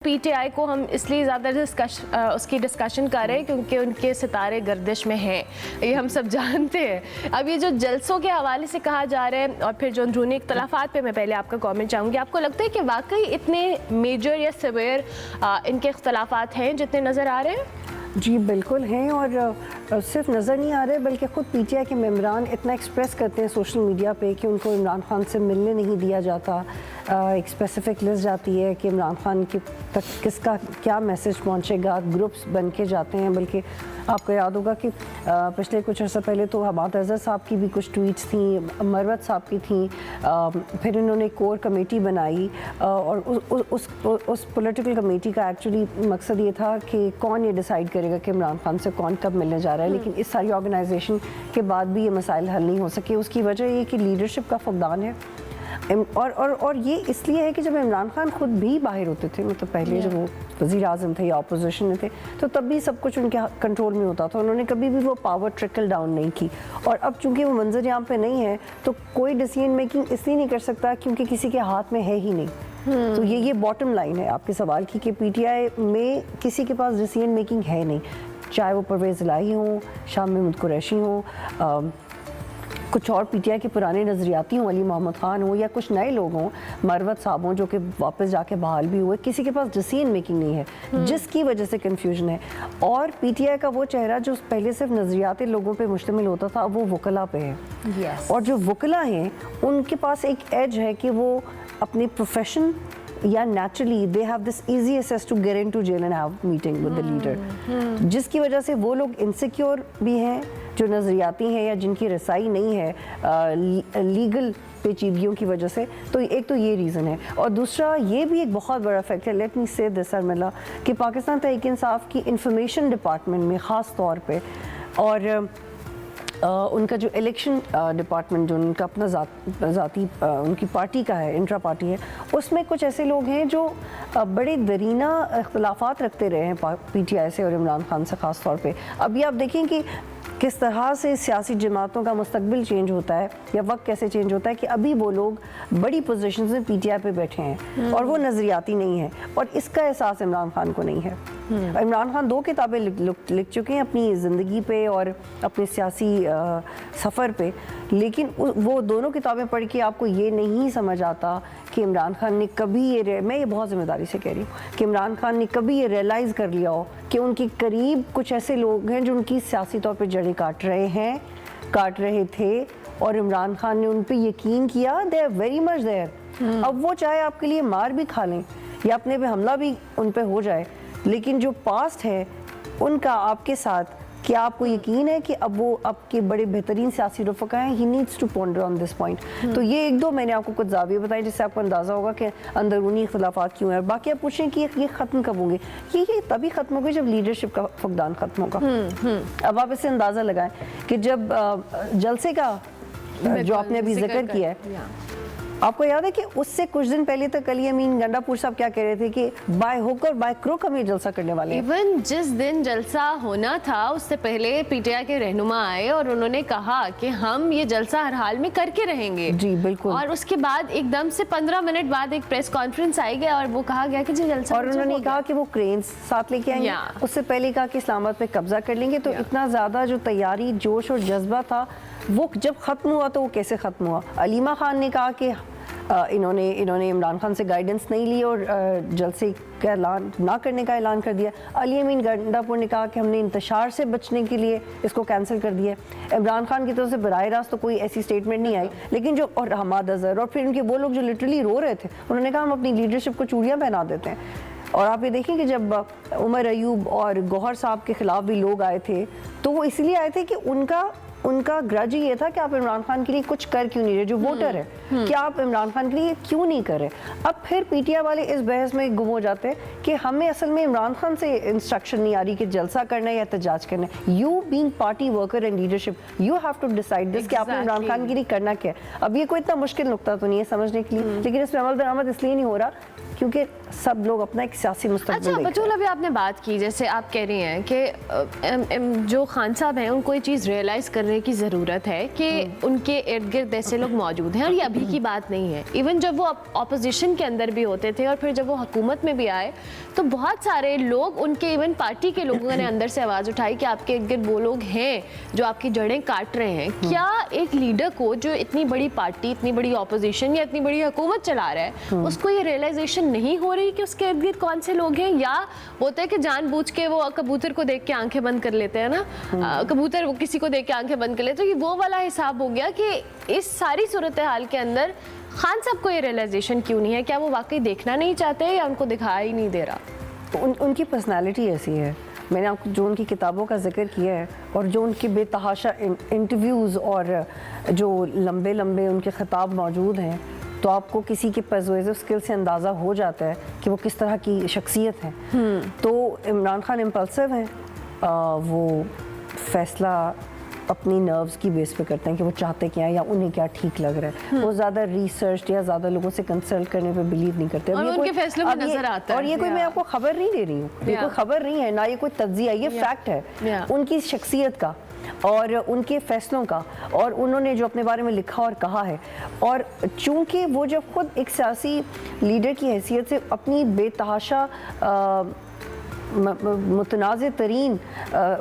PTI को हम इसलिए ज़्यादा उसकी डिस्कशन कर रहे हैं क्योंकि उनके सितारे गर्दिश में हैं, ये हम सब जानते हैं। अब ये जो जलसों के हवाले से कहा जा रहा है और फिर जो अंदरूनी इख्तलाफात पे मैं पहले आपका कमेंट चाहूँगी, आपको लगता है कि वाकई इतने मेजर या सिवियर इनके इख्तलाफात हैं जितने नज़र आ रहे हैं? जी बिल्कुल हैं, और सिर्फ नज़र नहीं आ रहे बल्कि ख़ुद पीटीआई के मेंबरान इतना एक्सप्रेस करते हैं सोशल मीडिया पे कि उनको इमरान खान से मिलने नहीं दिया जाता। एक स्पेसिफिक लिस्ट जाती है कि इमरान खान के तक किसका क्या मैसेज पहुंचेगा, ग्रुप्स बन के जाते हैं। बल्कि आपको याद होगा कि पिछले कुछ अर्सा पहले तो हमाद अज़हर साहब की भी कुछ ट्वीट्स थी, मरवत साहब की थी, फिर इन्होंने कोर कमेटी बनाई और उस पॉलिटिकल कमेटी का एक्चुअली मकसद ये था कि कौन ये डिसाइड करेगा कि इमरान खान से कौन कब मिलने जा रहा है। लेकिन इस सारी ऑर्गेनाइजेशन के बाद भी ये मसाइल हल नहीं हो सके। उसकी वजह ये कि लीडरशिप का फुकदान है, और ये इसलिए है कि जब इमरान खान खुद भी बाहर होते थे, मतलब पहले जब वो वज़ीर आज़म थे या अपोजिशन में थे, तो तब भी सब कुछ उनके कंट्रोल में होता था। उन्होंने कभी भी वो पावर ट्रिकल डाउन नहीं की। और अब चूंकि वो मंजर यहाँ पे नहीं है तो कोई डिसीजन मेकिंग इसलिए नहीं कर सकता क्योंकि किसी के हाथ में है ही नहीं। तो ये बॉटम लाइन है आपके सवाल की कि पीटीआई में किसी के पास डिसीजन मेकिंग है नहीं, चाहे वो परवेज़ इलाही हो, शाह महमूद कुरैशी हो, कुछ और पीटीआई के पुराने नज़रियाती हों, अली मोहम्मद ख़ान हो, या कुछ नए लोग हों, मरवत साहब हों जो कि वापस जाके बहाल भी हुए। किसी के पास डिसीजन मेकिंग नहीं है, जिसकी वजह से कन्फ्यूजन है। और पीटीआई का वो चेहरा जो पहले सिर्फ नज़रियाती लोगों पे मुश्तमिल होता था, अब वो वकला पे है। और जो वकला हैं उनके पास एक एज है कि वो अपने प्रोफेशन या naturally they have this easy access to get into jail and have meeting with the leader, जिसकी वजह से वो लोग इनसिक्योर भी हैं जो नज़रियाती हैं या जिनकी रसाई नहीं है लीगल पेचीदगियों की वजह से। तो एक तो ये रीज़न है, और दूसरा ये भी एक बहुत बड़ा फैक्ट है, लेट मी से दिस शर्मिला, कि पाकिस्तान तहरीक इंसाफ की इंफॉर्मेशन डिपार्टमेंट में ख़ास तौर पे, और उनका जो इलेक्शन डिपार्टमेंट जो उनका अपना ज़ाती उनकी पार्टी का है, इंट्रा पार्टी है, उसमें कुछ ऐसे लोग हैं जो बड़े दरीना इख्तलाफात रखते रहे हैं पीटीआई से और इमरान खान से ख़ास तौर पे। अभी आप देखें कि किस तरह से सियासी जमातों का मुस्तकबिल चेंज होता है या वक्त कैसे चेंज होता है कि अभी वो लोग बड़ी पोजीशंस में पीटीआई पे बैठे हैं और वो नज़रियाती नहीं है, और इसका एहसास इमरान खान को नहीं है। इमरान खान 2 किताबें लिख चुके हैं अपनी ज़िंदगी पे और अपने सियासी सफ़र पे, लेकिन वो दोनों किताबें पढ़ के आपको ये नहीं समझ आता कि इमरान खान ने कभी मैं ये बहुत ज़िम्मेदारी से कह रही हूँ कि इमरान खान ने कभी ये रियलाइज़ कर लिया हो कि उनके करीब कुछ ऐसे लोग हैं जो उनकी सियासी तौर पे जड़ें काट रहे थे, और इमरान खान ने उन पे यकीन किया, they are very much there. अब वो चाहे आपके लिए मार भी खा लें या अपने पे हमला भी उन पे हो जाए, लेकिन जो पास्ट है उनका आपके साथ, क्या आपको यकीन है कि अब वो आपके बड़े बेहतरीन सियासी रफ़क़ा हैं? He needs to ponder on this point. तो ये 1-2 मैंने आपको कुछ ज़ाविये बताए जिससे आपको अंदाज़ा होगा कि अंदरूनी इख्तलाफात क्यों है। बाकी आप पूछें कि ये ख़त्म कब होंगे, ये तभी ख़त्म होगी जब लीडरशिप का फुकदान ख़त्म होगा। अब आप इससे अंदाज़ा लगाएं कि जब जलसे का जो आपने अभी जिक्र किया है, आपको याद है कि उससे कुछ दिन पहले तक अली अमीन गंडापुर साहब क्या कह रहे थे कि बाय हुक और बाय क्रुक हम ये जलसा करने वाले हैं। इवन जिस दिन जलसा होना था उससे पहले पीटीआई के रहनुमा आए और उन्होंने कहा कि हम ये जलसा हर हाल में करके रहेंगे। जी बिल्कुल। और उसके बाद एकदम से 15 मिनट बाद एक प्रेस कॉन्फ्रेंस आई गया और वो कहा गया कि जी जलसा, और उन्होंने कहा कि वो क्रेन्स साथ लेके आएंगे। उससे पहले कहा कि इस्लामाबाद पे कब्जा कर लेंगे। तो इतना ज़्यादा जो तैयारी, जोश और जज्बा था, वो जब ख़त्म हुआ तो वो कैसे ख़त्म हुआ? अलीमा खान ने कहा कि इन्होंने इमरान खान से गाइडेंस नहीं ली और जलसे का ऐलान ना करने का ऐलान कर दिया। अली अमीन गंडापुर ने कहा कि हमने इंतशार से बचने के लिए इसको कैंसिल कर दिया। इमरान खान की तरफ से बराह रास्त तो कोई ऐसी स्टेटमेंट नहीं आई, लेकिन जो और हमाद अज़हर और फिर उनके वो लोग जो लिटरली रो रहे थे, उन्होंने कहा हम अपनी लीडरशिप को चूड़ियाँ पहना देते हैं। और आप ये देखें कि जब उमर अयूब और गौहर साहब के ख़िलाफ़ भी लोग आए थे, तो वो इसलिए आए थे कि उनका ग्रज ये था कि आप इमरान खान के लिए कुछ कर क्यों नहीं रहे, जो वोटर है, कि आप इमरान खान के लिए क्यों नहीं कर रहे। अब फिर पीटीआई वाले इस बहस में गुम हो जाते हैं कि हमें असल में इमरान खान से इंस्ट्रक्शन नहीं आ रही कि जलसा करना है या एहतजाज करना है। You being party worker and leadership, you have to decide this कि आपने इमरान खान के लिए करना क्या है। अब ये कोई इतना मुश्किल नुकता तो नहीं है समझने के लिए, लेकिन इसमें अमल दरामद इसलिए नहीं हो रहा क्योंकि सब लोग अपना एक सियासी मुस्तकबिल अच्छा देख रहे हैं। बतूल, अभी आपने बात की, जैसे आप कह रही हैं कि जो खान साहब हैं उनको ये चीज़ रियलाइज़ करने की ज़रूरत है कि उनके इर्द गिर्द ऐसे लोग मौजूद हैं, और ये अभी की बात नहीं है। इवन जब वो अपोजिशन के अंदर भी होते थे और फिर जब वो हुकूमत में भी आए तो बहुत सारे लोग, उनके इवन पार्टी के लोगों ने अंदर से आवाज़ उठाई कि आपके इर्द गिर्द वो लोग हैं जो आपकी जड़ें काट रहे हैं। क्या एक लीडर को जो इतनी बड़ी पार्टी, इतनी बड़ी अपोजिशन या इतनी बड़ी हुकूमत चला रहा है, उसको ये रियलाइजेशन नहीं हो रही कि उसके इर्द गिर्द कौन से लोग हैं? या होता है कि जानबूझ के वो कबूतर को देख के आंखें बंद कर लेते हैं ना, कबूतर वो किसी को देख के आंखें बंद कर लेते हैं, तो ये वो वाला हिसाब हो गया कि इस सारी सूरत हाल के अंदर खान साहब को ये रियलाइजेशन क्यों नहीं है? क्या वो वाकई देखना नहीं चाहते या उनको दिखाई ही नहीं दे रहा? उनकी पर्सनालिटी ऐसी है। मैंने आपको जो उनकी किताबों का जिक्र किया है और जो उनके बेतहाशा इंटरव्यूज़ और जो लंबे लंबे उनके खिताब मौजूद हैं, तो आपको किसी के पर्सुएसिव स्किल से अंदाज़ा हो जाता है कि वो किस तरह की शख्सियत है। तो इमरान खान इम्पल्सिव हैं, वो फैसला अपनी नर्व्स की बेस पे करते हैं कि वो चाहते क्या है या उन्हें क्या ठीक लग रहा है। वो ज़्यादा रिसर्च या ज़्यादा लोगों से कंसल्ट करने पे बिलीव नहीं करते। और उनके फैसलों में नजर आता है। और ये कोई मैं आपको खबर नहीं दे रही हूँ, ये कोई खबर नहीं है, ना ये कोई तज्जिया, ये फैक्ट है उनकी शख्सियत का और उनके फैसलों का, और उन्होंने जो अपने बारे में लिखा और कहा है। और चूंकि वो जब खुद एक सियासी लीडर की हैसियत से अपनी बेतहाशा मुतनाज़ तरीन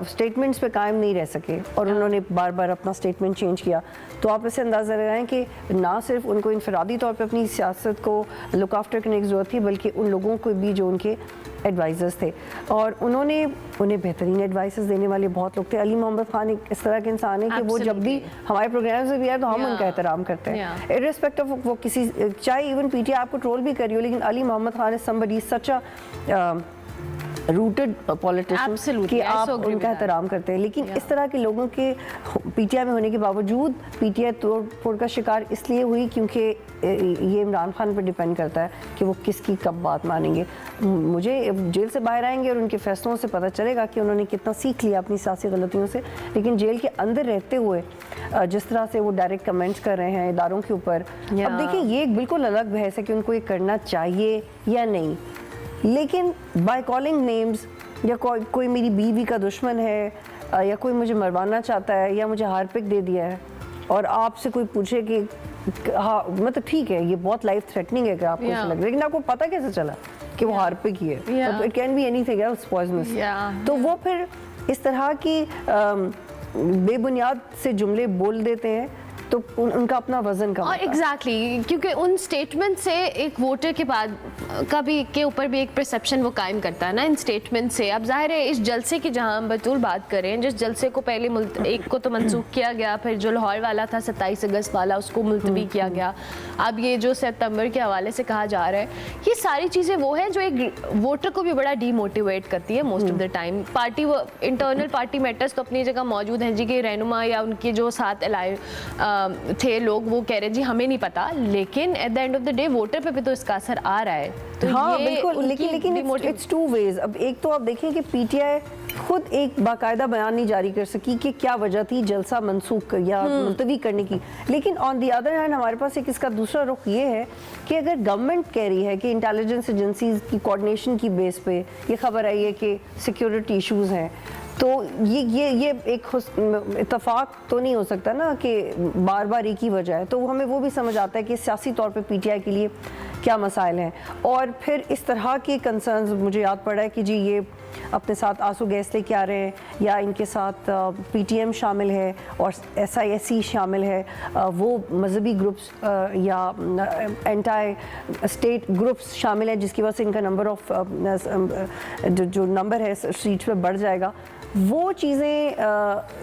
स्टेटमेंट्स पे कायम नहीं रह सके और उन्होंने बार बार अपना स्टेटमेंट चेंज किया, तो आप इसे अंदाज़ा लगाएं कि ना सिर्फ उनको इनफरादी तौर पे अपनी सियासत को लुक आफ्टर करने की ज़रूरत थी, बल्कि उन लोगों को भी जो उनके एडवाइज़र्स थे, और उन्होंने उन्हें बेहतरीन एडवाइसेस देने वाले बहुत लोग थे। अली मोहम्मद खान एक इस तरह के इंसान है कि वो जब भी हमारे प्रोग्राम से भी आए तो हम उनका एहतराम करते हैं, इर्रेस्पेक्टिव ऑफ वो किसी, चाहे इवन पीटीआई आपको ट्रोल भी करी हो, लेकिन Ali Mohammad Khan is somebody such a rooted politician कि आप उनका एहतराम करते हैं। लेकिन इस तरह के लोगों के पीटीआई में होने के बावजूद पीटीआई तोड़ फोड़ का शिकार इसलिए हुई क्योंकि ये इमरान खान पर डिपेंड करता है कि वो किसकी कब बात मानेंगे। मुझे जेल से बाहर आएंगे और उनके फैसलों से पता चलेगा कि उन्होंने कितना सीख लिया अपनी सियासी गलतियों से, लेकिन जेल के अंदर रहते हुए जिस तरह से वो डायरेक्ट कमेंट्स कर रहे हैं इदारों के ऊपर, अब देखिए ये एक बिल्कुल अलग बहस है कि उनको ये करना चाहिए या नहीं, लेकिन बाय कॉलिंग नेम्स या कोई मेरी बीवी का दुश्मन है या कोई मुझे मरवाना चाहता है या मुझे हार्पिक दे दिया है और आपसे कोई पूछे कि हाँ मतलब ठीक है ये बहुत लाइफ थ्रेटनिंग है कि आपको ऐसा लग रहा है, लेकिन आपको पता कैसे चला कि वो हार्पिक ही है? It can be anything else poisonous. तो वो फिर इस तरह की बेबुनियाद से जुमले बोल देते हैं, तो उनका अपना वजन कम। और एग्जैक्टली क्योंकि उन स्टेटमेंट से एक वोटर के बाद कभी के ऊपर भी एक परसेप्शन वो कायम करता है ना इन स्टेटमेंट से। अब जाहिर है इस जलसे की जहां हम बतूल बात करें, जिस जलसे को पहले एक को तो मनसूख किया गया, फिर जो लाहौर वाला था 27 अगस्त वाला उसको मुलतवी किया गया, अब ये जो सितंबर के हवाले से कहा जा रहा है, ये सारी चीज़ें वो हैं जो एक वोटर को भी बड़ा डीमोटिवेट करती है most of the time. Party वो इंटरनल पार्टी मैटर्स तो अपनी जगह मौजूद हैं जी, के रहनुमा या उनके जो साथ थे लोग वो कह रहे जी हमें नहीं पता, लेकिन at the end of the day voter पे भी तो इसका असर आ रहा है। तो हाँ बिल्कुल, लेकिन इट्स टू वेज। अब एक तो आप देखें कि पीटीआई खुद एक बाकायदा बयान नहीं जारी कर सकी कि क्या वजह थी जलसा मनसूख या मुलतवी करने की, लेकिन ऑन दी अदर हैंड हमारे पास एक इसका दूसरा रुख ये है कि अगर गवर्नमेंट कह रही है कि इंटेलिजेंस एजेंसीज की कोऑर्डिनेशन की बेस पे ये खबर आई है कि सिक्योरिटी इश्यूज हैं, तो ये एक इत्तेफाक तो नहीं हो सकता ना कि बार बार एक ही वजह है। तो हमें वो भी समझ आता है कि सियासी तौर पे पीटीआई के लिए क्या मसाइल हैं। और फिर इस तरह के कंसर्न्स मुझे याद पड़ा है कि जी ये अपने साथ आंसू गैस लेके आ रहे हैं या इनके साथ पीटीएम शामिल है और SISC शामिल है, वो मजहबी ग्रुप्स या एंटी स्टेट ग्रुप्स शामिल हैं जिसकी वजह से इनका नंबर ऑफ जो नंबर है सीट्स पे बढ़ जाएगा। वो चीज़ें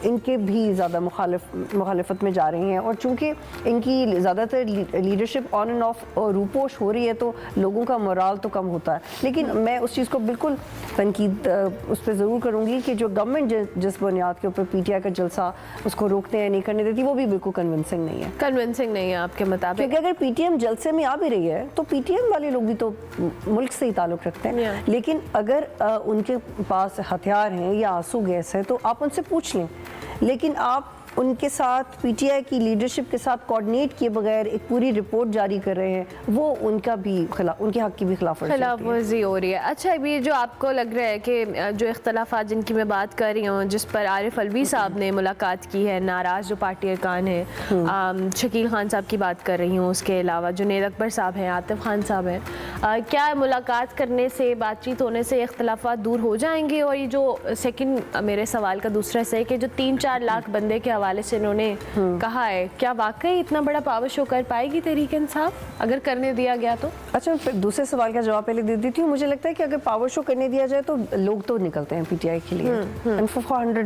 इनके भी ज़्यादा मुखालिफत में जा रही हैं, और चूँकि इनकी ज़्यादातर leadership on end of Ruposh हो रही है तो लोगों का मोराल तो कम होता है। लेकिन मैं उस चीज़ को बिल्कुल तनकीद उस पर ज़रूर करूँगी कि जो गवर्नमेंट जिस बुनियाद के ऊपर पीटीआई का जलसा उसको रोकते हैं नहीं करने देती, वो भी बिल्कुल कन्विंसिंग नहीं है। कन्विंसिंग नहीं है आपके मुताबिक, क्योंकि अगर पीटीएम जलसे में आ भी रही है तो पीटीएम वाले लोग भी तो मुल्क से ही ताल्लुक़ रखते हैं, लेकिन अगर उनके पास हथियार हैं या गैस है तो आप उनसे पूछ लें, लेकिन आप उनके साथ पीटीआई की लीडरशिप के साथ कोऑर्डिनेट किए बगैर एक पूरी रिपोर्ट जारी कर रहे हैं, वो उनका भी उनके हक की भी खिलाफवर्जी हो रही है। अच्छा, अभी जो आपको लग रहा है कि जो इख्तलाफात जिनकी मैं बात कर रही हूँ, जिस पर आरिफ अलवी साहब ने मुलाकात की है, नाराज़ जो पार्टी अरकान है, शकील खान साहब की बात कर रही हूँ, उसके अलावा जुनैद अकबर साहब हैं, आतिफ खान साहब हैं, क्या मुलाकात करने से, बातचीत होने से इख्तलाफात दूर हो जाएंगे? और ये जो सेकंड मेरे सवाल का दूसरा हिस्सा है कि जो 3-4 लाख बंदे के हवाले से इन्होंने कहा है, क्या वाकई इतना बड़ा पावर शो कर पाएगी तहरीक इंसाफ अगर करने दिया गया तो? अच्छा, फिर दूसरे सवाल का जवाब पहले दे देती हूँ। मुझे लगता है कि अगर पावर शो करने दिया जाए तो लोग तो निकलते हैं पीटीआई के लिए, and for 100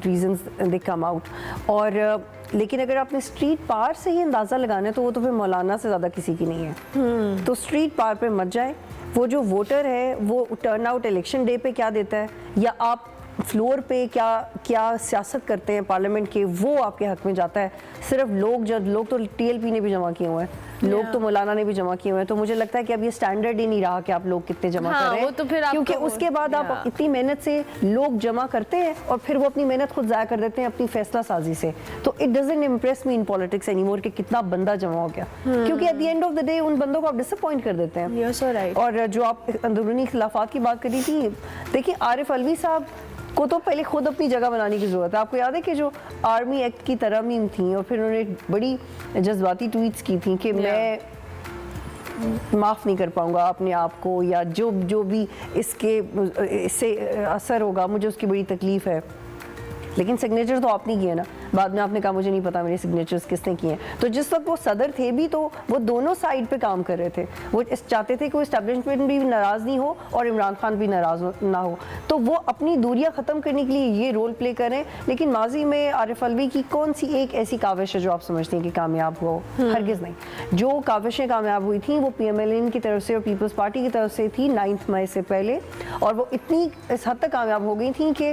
reasons they come out. और लेकिन अगर आपने स्ट्रीट पार से ही अंदाज़ा लगाना है तो वो तो फिर मौलाना से ज़्यादा किसी की नहीं है। तो स्ट्रीट पार पे मत जाए। वो जो वोटर है वो टर्न आउट इलेक्शन डे पे क्या देता है, या आप फ्लोर पे क्या सियासत करते हैं पार्लियामेंट के, वो आपके हक में जाता है। सिर्फ लोग तो टीएलपी ने भी जमा किए हुए हैं, लोग तो मौलाना ने भी जमा किए हुए हैं। तो मुझे लगता है कि अब ये स्टैंडर्ड ही नहीं रहा कि आप लोग कितने जमा कर रहे हैं, तो फिर क्योंकि उसके बाद आप इतनी मेहनत से लोग जमा करते हैं और फिर वो अपनी मेहनत खुद ज़ाया कर देते हैं अपनी फैसला साजी से। तो it doesn't impress me in politics anymore कि कितना बंदा जमा हो गया, क्योंकि at the end of the day उन बंदों को आप डिसअपॉइंट कर देते हैं। You're so right. और जो आप अंदरूनी खिलाफात की बात करी थी, देखिए आरिफ अलवी साहब को तो पहले खुद अपनी जगह बनाने की ज़रूरत है। आपको याद है कि जो आर्मी एक्ट की तरमीम थी और फिर उन्होंने बड़ी जज्बाती ट्वीट्स की थी कि मैं माफ़ नहीं कर पाऊंगा अपने आप को, या जो भी इससे असर होगा मुझे उसकी बड़ी तकलीफ़ है। लेकिन सिग्नेचर तो आपने किए ना, बाद में आपने कहा मुझे नहीं पता मेरे सिग्नेचर्स किसने किए हैं। तो जिस वक्त वो सदर थे भी तो वो दोनों साइड पे काम कर रहे थे। वो चाहते थे कि वो इस्टेब्लिशमेंट भी नाराज़ नहीं हो और इमरान खान भी नाराज़ ना हो, तो वो अपनी दूरियां ख़त्म करने के लिए ये रोल प्ले करें। लेकिन माजी में आरिफ अलवी की कौन सी एक ऐसी काविश है जो आप समझते हैं कि कामयाब हो? हरगिज़ नहीं। जो काविशें कामयाब हुई थी वो PMLN की तरफ से और पीपल्स पार्टी की तरफ से थी 9 मई से पहले, और वो इतनी इस हद तक कामयाब हो गई थी कि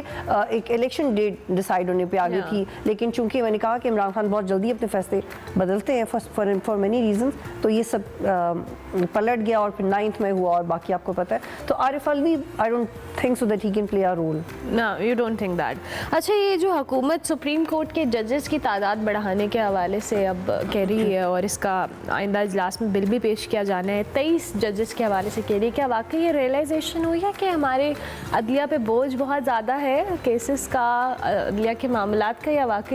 एक इलेक्शन डेट डिसाइड होने पे आ गई थी। लेकिन चूंकि मैंने कहा कि इमरान खान बहुत जल्दी अपने फैसले बदलते हैं फॉर मेनी रीजंस, तो ये सब पलट गया और फिर 9 में हुआ और बाकी आपको पता है। तो Arif Alvi I don't think so that he can play a role. No, you don't think that. अच्छा, ये जो हुकूमत सुप्रीम कोर्ट के जजेस की तादाद बढ़ाने के हवाले से अब कह रही है और इसका आइंदा इजलास में बिल भी पेश किया जाना है, 23 जजेस के हवाले से कह रही है, क्या वाकई ये रियलाइजेशन हुई है कि हमारे अदलिया पे बोझ बहुत ज़्यादा है केसेस का, अदलिया के मामलात का, या वाकई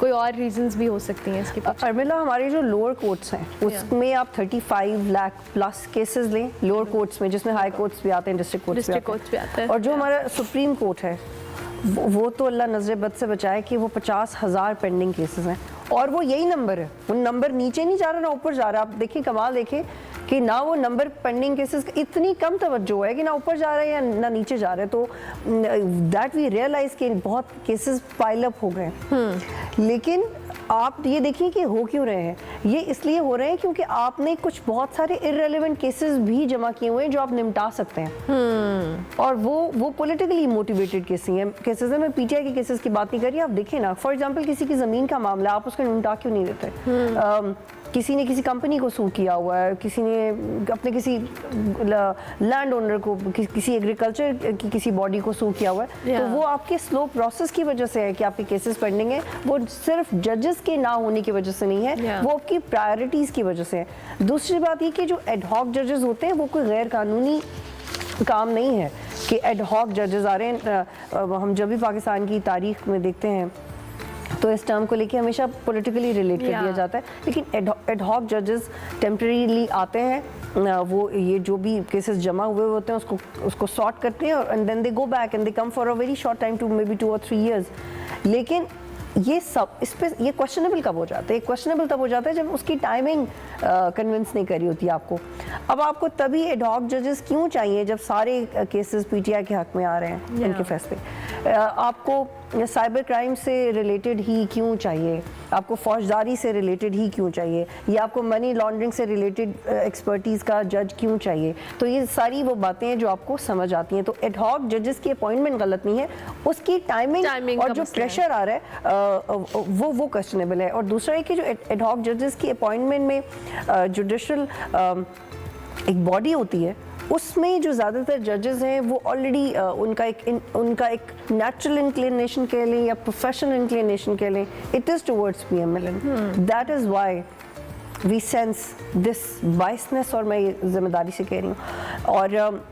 कोई और रीजंस भी हो सकती हैं इसके पीछे? अर्मिला, हमारे जो लोअर कोर्ट्स हैं उसमें आप 35 लाख प्लस केसेस लें लोअर कोर्ट्स में, जिसमें हाई कोर्ट्स भी आते हैं, डिस्ट्रिक्ट कोर्ट्स भी आते हैं। और जो हमारा सुप्रीम कोर्ट है वो तो अल्लाह नजर बद से बचाए कि वो 50,000 पेंडिंग केसेस हैं, और वो यही नंबर है। वो नंबर नीचे नहीं जा रहा ना ऊपर जा रहा। आप देखिए, कमाल देखें कि ना वो नंबर पेंडिंग केसेस इतनी कम तवज्जो है कि ना ऊपर जा रहे हैं या ना नीचे जा रहे हैं। तो दैट वी रियलाइज कि बहुत केसेस पाइल अप हो गए। लेकिन आप ये देखिए कि हो क्यों रहे हैं। ये इसलिए हो रहे हैं क्योंकि आपने कुछ बहुत सारे इररेलेवेंट केसेस भी जमा किए हुए हैं जो आप निपटा सकते हैं, और वो पॉलिटिकली मोटिवेटेड केसेस हैं। मैं पीटीआई के केसेस की बात नहीं कर रही। आप देखें ना, फॉर एग्जांपल किसी की ज़मीन का मामला, आप उसका निपटा क्यों नहीं देते? किसी ने किसी कंपनी को सू किया हुआ है, किसी ने अपने किसी लैंड ओनर को, किसी एग्रीकल्चर की किसी बॉडी को सू किया हुआ है, तो वो आपके स्लो प्रोसेस की वजह से है कि आपके केसेस पेंडिंग है। वो सिर्फ जजेस के ना होने की वजह से नहीं है, वो आपकी प्रायोरिटीज़ की वजह से है। दूसरी बात ये कि जो एडहॉक जजेस होते हैं वो कोई गैर कानूनी काम नहीं है कि एडहॉक जजेस आ रहे हैं। हम जब भी पाकिस्तान की तारीख में देखते हैं तो इस टर्म को लेके हमेशा पॉलिटिकली रिलेट कर दिया जाता है, लेकिन एडहॉक जजेस टेम्परेरीली आते हैं, वो ये जो भी केसेस जमा हुए होते हैं उसको सॉर्ट करते हैं, और and then they go back and they come for a very short time to maybe 2 or 3 years। लेकिन ये सब इस पे ये क्वेश्चनेबल कब हो जाता है? क्वेश्चनेबल तब हो जाता है जब उसकी टाइमिंग कन्विंस नहीं करी होती आपको। अब आपको तभी एडहॉक जजेस क्यों चाहिए जब सारे केसेस पीटीआई के हक में आ रहे हैं इनके फैसले? आपको साइबर क्राइम से रिलेटेड ही क्यों चाहिए? आपको फौजदारी से रिलेटेड ही क्यों चाहिए? या आपको मनी लॉन्ड्रिंग से रिलेटेड एक्सपर्टीज़ का जज क्यों चाहिए? तो ये सारी वो बातें हैं जो आपको समझ आती हैं। तो एडहॉक जजेस की अपॉइंटमेंट गलत नहीं है, उसकी टाइमिंग और जो प्रेशर आ रहा है वो क्वेश्चनेबल है। और दूसरा है कि जो एडहॉक जजेस की अपॉइंटमेंट में जुडिशल एक बॉडी होती है उसमें जो ज़्यादातर जजेस हैं वो ऑलरेडी उनका एक नेचुरल इंक्लिनेशन कह लें या प्रोफेशनल इंक्लिनेशन कह लें, it is towards PMLN. That is why we sense this biasness, और मैं ये जिम्मेदारी से कह रही हूँ. और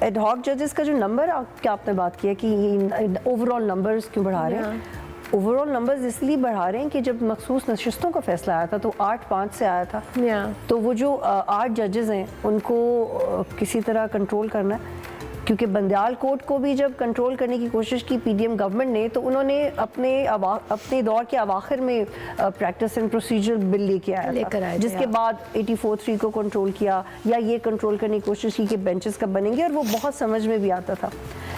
एडहॉक जजेस का जो नंबर आपने बात किया कि ओवरऑल नंबर्स क्यों बढ़ा रहे हैं, ओवरऑल नंबर्स इसलिए बढ़ा रहे हैं कि जब मखसूस नशिस्तों का फैसला आया था तो 8-5 से आया था. तो वो जो 8 जजेस हैं उनको किसी तरह कंट्रोल करना है, क्योंकि बंदयाल कोर्ट को भी जब कंट्रोल करने की कोशिश की PDM गवर्नमेंट ने, तो उन्होंने अपने दौर के अवाखिर में प्रैक्टिस एंड प्रोसीजर बिल लेके आया था, जिसके बाद 84(3) को कंट्रोल किया या ये कंट्रोल करने की कोशिश की कि बेंचेस कब बनेंगे, और वो बहुत समझ में भी आता था.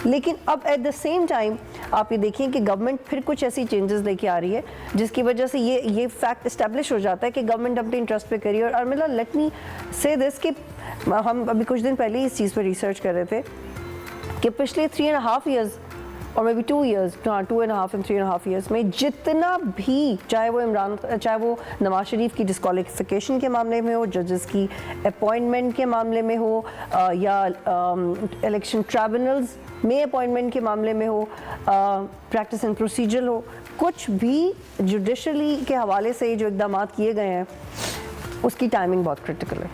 लेकिन अब एट द सेम टाइम आप ये देखिए कि गवर्नमेंट फिर कुछ ऐसी चेंजेस लेके आ रही है जिसकी वजह से ये फैक्ट इस्टेब्लिश हो जाता है कि गवर्नमेंट अपने इंटरेस्ट पे करी. और अर्मिला, लेट मी से दिस कि हम अभी कुछ दिन पहले इस चीज़ पर रिसर्च कर रहे थे कि पिछले 3.5 ईयर्स और may be 2 years, 2.5 and 3.5 years में जितना भी, चाहे वो नवाज शरीफ की डिस्क्वालिफिकेशन के मामले में हो, जजेस की अपॉइंटमेंट के मामले में हो, या इलेक्शन ट्राइब्यूनल्स में अपॉइंटमेंट के मामले में हो, प्रैक्टिस एंड प्रोसीजर हो, कुछ भी जुडिशली के हवाले से जो इक़दाम किए गए हैं उसकी टाइमिंग बहुत क्रिटिकल है.